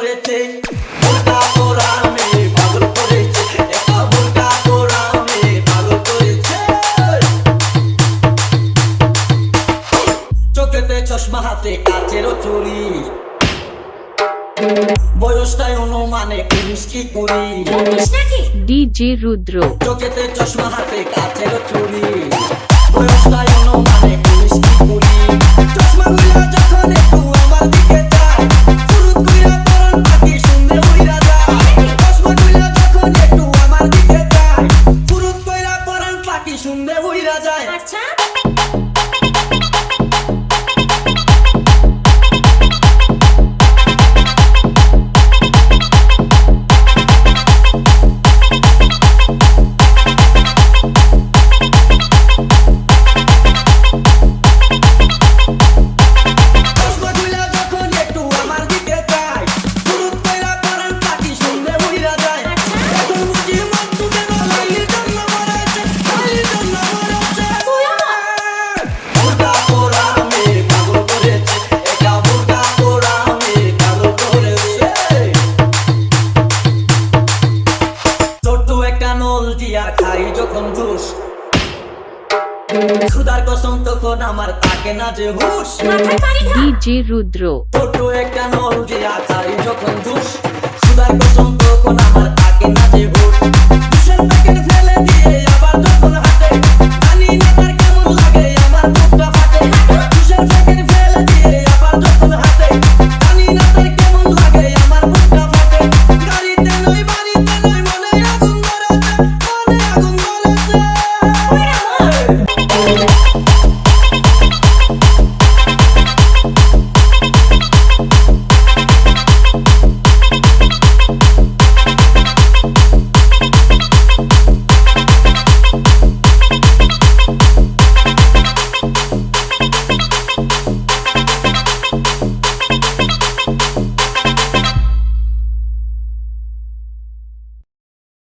করেছে, বোরকা পরা মেয়ে পাগল করেছে, একটা বোরকা পরা মেয়ে পাগল করেছে। চোখেতে চশমা হাতে কাচেরও চুরি, বয়সটাই অনুমানে 19 কি 20। ডিজে রুদ্র চোখেতে চশমা হাতে কাচেরও চুরি, বয়সটাই অনুমানে 19 কি 20। চশমা গুলা যখন একটু আমার দিকে যায়, ফুরুত কইরা পরান পাখি শুনলে উইরা যায়। চশমা গুলা যখন একটু আমার দিকে যায়, ফুরুত কইরা পরান পাখি শুনলে উইরা যায়। আচ্ছা খাই যখন ঘুষ, খুদার কসম তখন আমার থাকে না যে হুশ। ডিজে রুদ্র ছোট একটা নল দিয়া খাই যখন ঘুষ, খুদার কসম তখন আমার